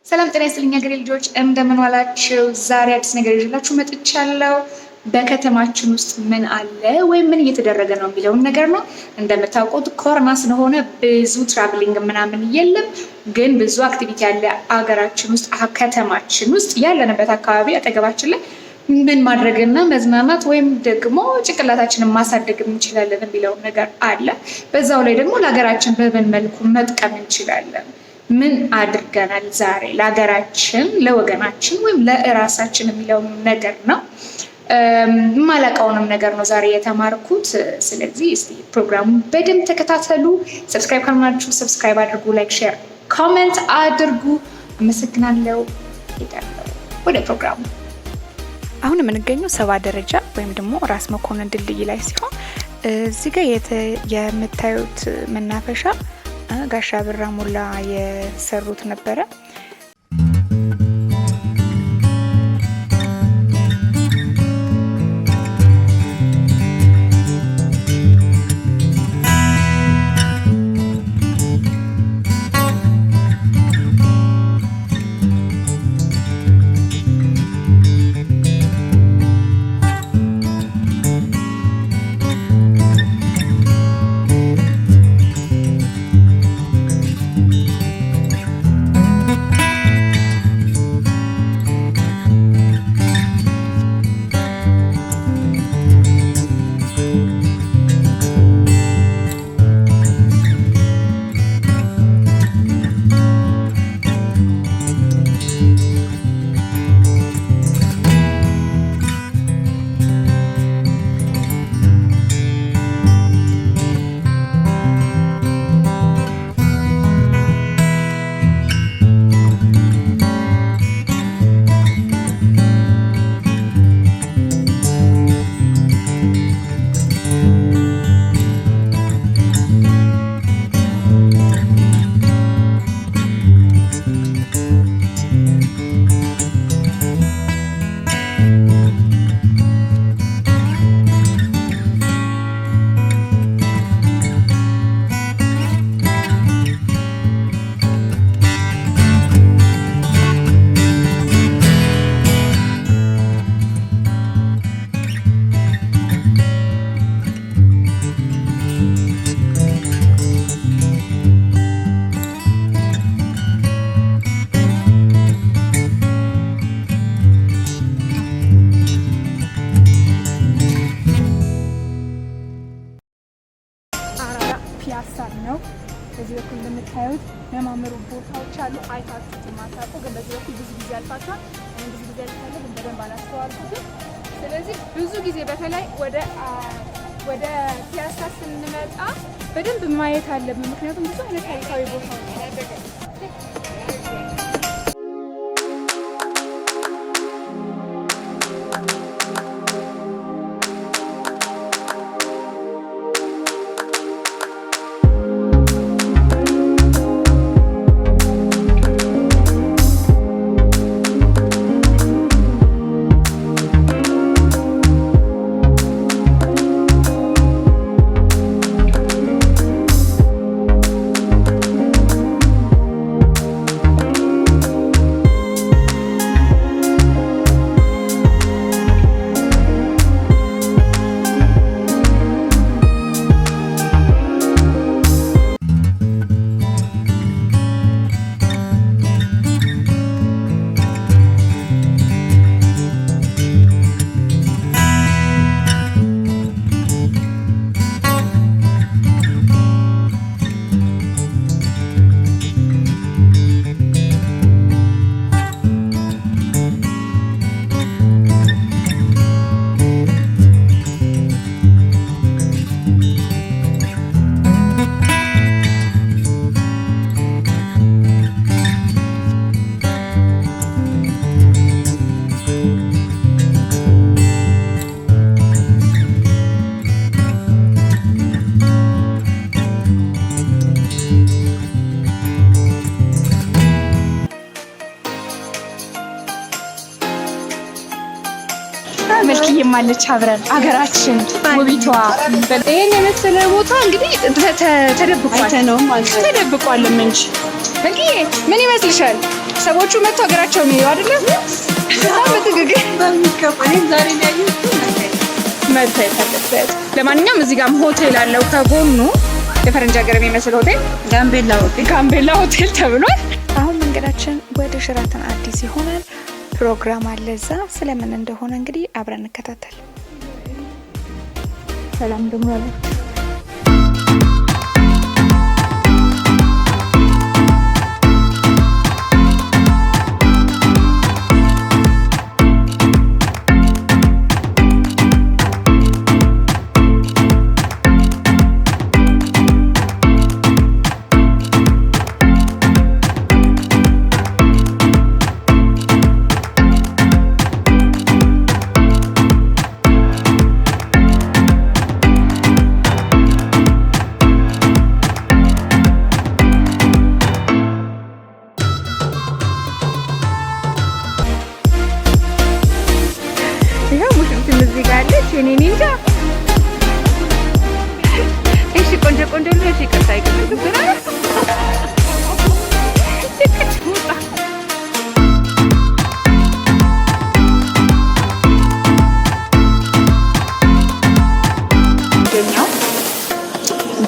ሰላም ጤና ይስጥልኝ ሀገሬ ልጆች እንደምን ዋላችሁ? ዛሬ አዲስ ነገር ይዤላችሁ መጥቻለሁ። በከተማችን ውስጥ ምን አለ ወይም ምን እየተደረገ ነው የሚለውን ነገር ነው። እንደምታውቁት ኮሮና ስለሆነ ብዙ ትራቭሊንግ ምናምን የለም፣ ግን ብዙ አክቲቪቲ ያለ አገራችን ውስጥ ከተማችን ውስጥ ያለንበት አካባቢ አጠገባችን ላይ ምን ማድረግና መዝናናት ወይም ደግሞ ጭንቅላታችንን ማሳደግ እንችላለን የሚለውን ነገር አለ። በዛው ላይ ደግሞ ለሀገራችን በምን መልኩ መጥቀም እንችላለን፣ ምን አድርገናል ዛሬ ለሀገራችን ለወገናችን ወይም ለእራሳችን የሚለውን ነገር ነው። ማላውቀውንም ነገር ነው ዛሬ የተማርኩት። ስለዚህ እስቲ ፕሮግራሙን በደንብ ተከታተሉ። ሰብስክራይብ ካላችሁ ሰብስክራይብ አድርጉ፣ ላይክ፣ ሼር፣ ኮሜንት አድርጉ። አመሰግናለሁ። ሄዳለሁ ወደ ፕሮግራሙ። አሁን የምንገኘው 7 ደረጃ ወይም ደግሞ ራስ መኮንን ድልድይ ላይ ሲሆን እዚህ ጋር የምታዩት መናፈሻ ጋሻ ብራ ሞላ የሰሩት ነበረ። ፒያሳ ነው። በዚህ በኩል እንደምታዩት የሚያማምሩ ቦታዎች አሉ። አይታችሁት የማታውቁ ግን በዚህ በኩል ብዙ ጊዜ አልፋችኋል። እኔ ብዙ ጊዜ አልፋለሁ ግን በደንብ አላስተዋልኩትም። ስለዚህ ብዙ ጊዜ በተለይ ወደ ፒያሳ ስንመጣ በደንብ ማየት አለብን፣ ምክንያቱም ብዙ አይነት ታሪካዊ ቦታዎች አሉ። መልክዬም አለች አብረን አገራችን ውቢቷ ይሄን የመሰለ ቦታ እንግዲህ ተደብቋል። አይተነውም ተደብቋልም እንጂ መልክዬ ምን ይመስልሻል? ሰዎቹ መጥተው ሀገራቸውን ይዩ አይደለም በትክክል ዛሬ ላይ መታየት አለበት። ለማንኛውም እዚህ ጋርም ሆቴል አለው ከጎኑ የፈረንጅ ሀገር የሚመስል ሆቴል ጋምቤላ ሆቴል ተብሏል። አሁን መንገዳችን ወደ ሸራተን አዲስ ይሆናል። ፕሮግራም አለ እዛ። ስለምን እንደሆነ እንግዲህ አብረን እንከታተል። ሰላም እንደምን አለ።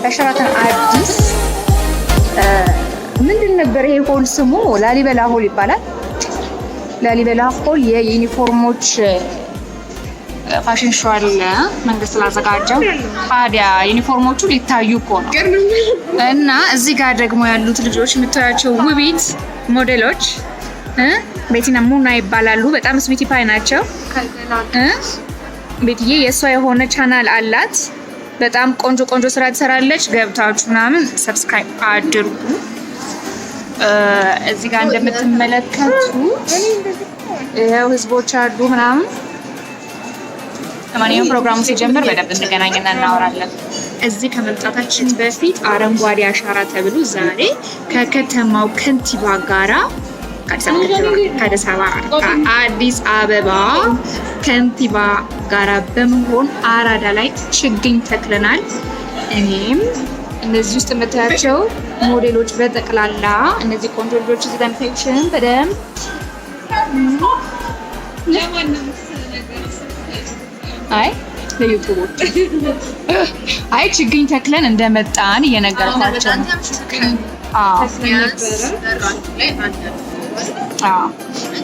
በሸራተን አዲስ ምንድን ነበር ይሄ ሆል ስሙ? ላሊበላ ሆል ይባላል። ላሊበላ ሆል የዩኒፎርሞች ፋሽን ሾው አለ መንግስት ስላዘጋጀው። ታዲያ ዩኒፎርሞቹ ሊታዩ እኮ ነው። እና እዚህ ጋር ደግሞ ያሉት ልጆች የምታያቸው ውቢት ሞዴሎች ቤቲና ሙና ይባላሉ። በጣም ስዊቲ ፓይ ናቸው። ቤትዬ የእሷ የሆነ ቻናል አላት። በጣም ቆንጆ ቆንጆ ስራ ትሰራለች። ገብታችሁ ምናምን ሰብስክራይብ አድርጉ። እዚህ ጋር እንደምትመለከቱ ይኸው ህዝቦች አሉ ምናምን። ለማንኛውም ፕሮግራሙ ሲጀምር በደንብ እንገናኝና እናወራለን። እዚህ ከመምጣታችን በፊት አረንጓዴ አሻራ ተብሎ ዛሬ ከከተማው ከንቲባ ጋራ አዲስ አበባ ከንቲባ ጋራ በመሆን አራዳ ላይ ችግኝ ተክለናል። እኔም እነዚህ ውስጥ የምታያቸው ሞዴሎች በጠቅላላ እነዚህ ቆንጆ ልጆች እዚህ ጋር ኢንፌክሽን በደንብ አይ ለዩቲዩቦች አይ ችግኝ ተክለን እንደመጣን እየነገርኳቸው ነው።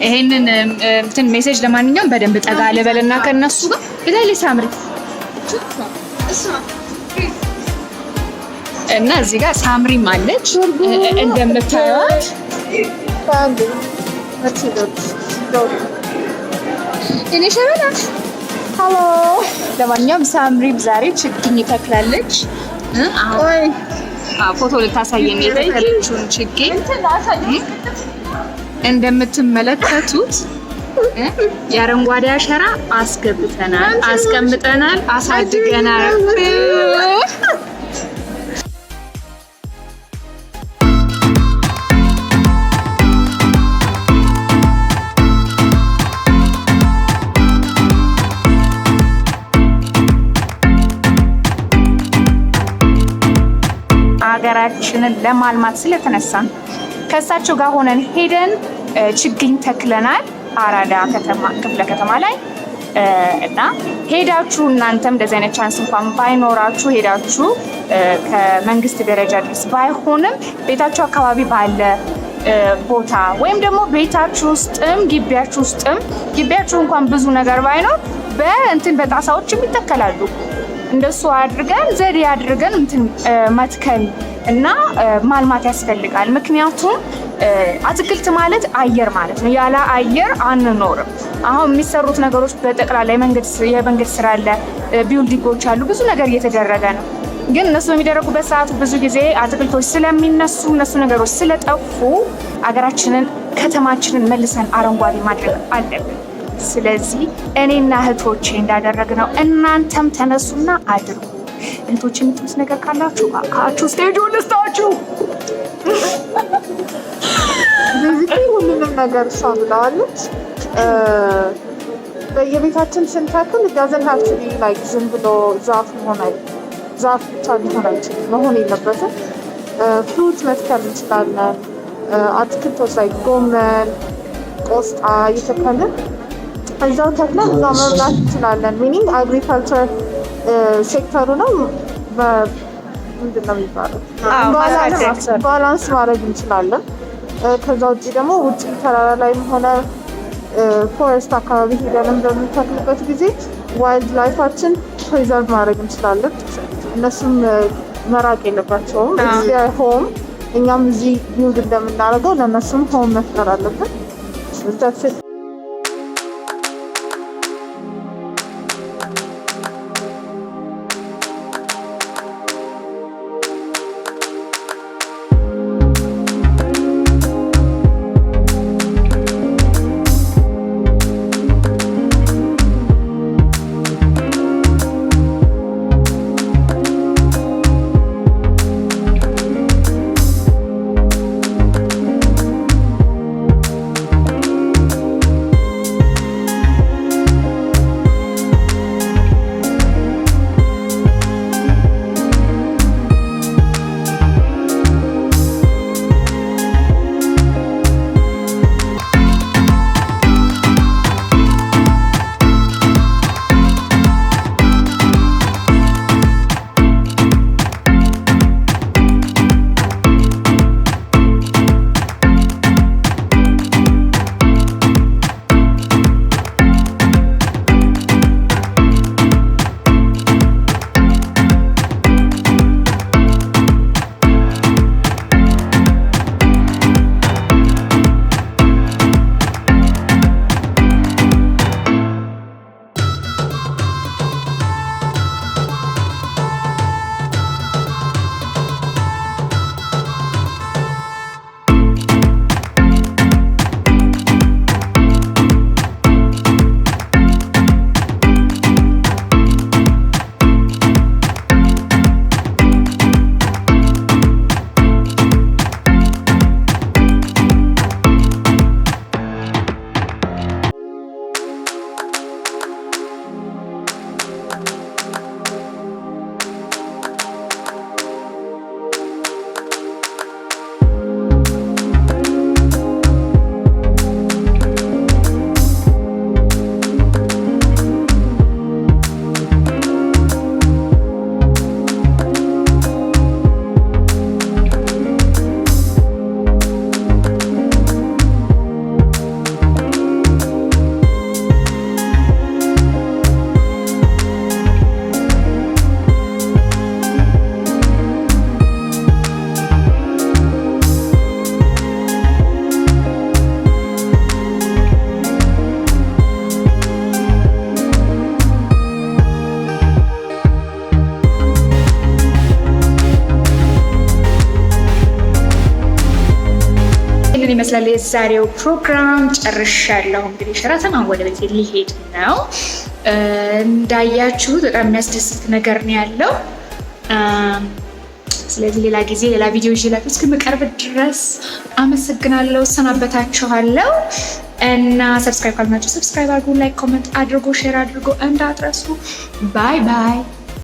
ይሄንን እንትን ሜሴጅ ለማንኛውም በደንብ ጠጋ ልበልና ከነሱ ጋር በላይ ሳምሪ እና እዚህ ጋር ሳምሪም አለች እንደምታዩት። እኔ ሸበና ሃሎ። ለማንኛውም ሳምሪም ዛሬ ችግኝ ተክላለች። ፎቶ ልታሳየን የተከለችውን ችግኝ እንደምትመለከቱት የአረንጓዴ አሻራ አስገብተናል፣ አስቀምጠናል፣ አሳድገናል። ሀገራችንን ለማልማት ስለተነሳን ከእሳቸው ጋር ሆነን ሄደን ችግኝ ተክለናል አራዳ ከተማ ክፍለ ከተማ ላይ እና ሄዳችሁ እናንተም እንደዚህ አይነት ቻንስ እንኳን ባይኖራችሁ ሄዳችሁ ከመንግስት ደረጃ ድረስ ባይሆንም ቤታችሁ አካባቢ ባለ ቦታ ወይም ደግሞ ቤታችሁ ውስጥም ግቢያችሁ እንኳን ብዙ ነገር ባይኖር በእንትን በጣሳዎችም ይተከላሉ። እንደሱ አድርገን ዘዴ አድርገን እንትን መትከል እና ማልማት ያስፈልጋል። ምክንያቱም አትክልት ማለት አየር ማለት ነው። ያለ አየር አንኖርም። አሁን የሚሰሩት ነገሮች በጠቅላላ የመንግስት ስራ አለ፣ ቢልዲንጎች አሉ፣ ብዙ ነገር እየተደረገ ነው። ግን እነሱ በሚደረጉበት ሰዓት ብዙ ጊዜ አትክልቶች ስለሚነሱ እነሱ ነገሮች ስለጠፉ አገራችንን ከተማችንን መልሰን አረንጓዴ ማድረግ አለብን። ስለዚህ እኔና እህቶቼ እንዳደረግነው እናንተም ተነሱና አድርጉ። እህቶቼ የምትሉት ነገር ካላችሁ ካችሁ ስቴጁን ልስጣችሁ። በዚህ ሁሉንም ነገር እሷ ብለዋለች። በየቤታችን ስንተክል doesn't have to be like ዝም ብሎ ዛፍ ብቻ ሊሆን አይችልም፣ መሆን የለበትም። ፍሩት መትከል እንችላለን። አትክልቶች ላይ ጎመን፣ ቆስጣ እየተከልን እዛው ተክለን እዛው መብላት እንችላለን። ሚኒንግ አግሪካልቸር ሴክተሩ ነው ምንድን ነው የሚባለው ባላንስ ማድረግ እንችላለን። ከዛ ውጭ ደግሞ ውጭ ተራራ ላይም ሆነ ፎረስት አካባቢ ሄደንም በምንተክልበት ጊዜ ዋይልድ ላይፋችን ፕሪዘርቭ ማድረግ እንችላለን። እነሱም መራቅ የለባቸውም። ሆም እኛም እዚህ ቢውልድ እንደምናደርገው ለእነሱም ሆም መፍጠር አለብን። ይመስላል የዛሬው ፕሮግራም። ጨርሻለሁ። እንግዲህ ሸራተን ወደ ቤት ሊሄድ ነው። እንዳያችሁት በጣም የሚያስደስት ነገር ነው ያለው። ስለዚህ ሌላ ጊዜ ሌላ ቪዲዮ ይዤላችሁ እስከምቀርብ ድረስ አመሰግናለሁ፣ ሰናበታችኋለሁ እና ሰብስክራይብ ካልሆናችሁ ሰብስክራይብ አድርጉ፣ ላይክ፣ ኮሜንት አድርጉ፣ ሼር አድርጉ እንዳትረሱ። ባይ ባይ።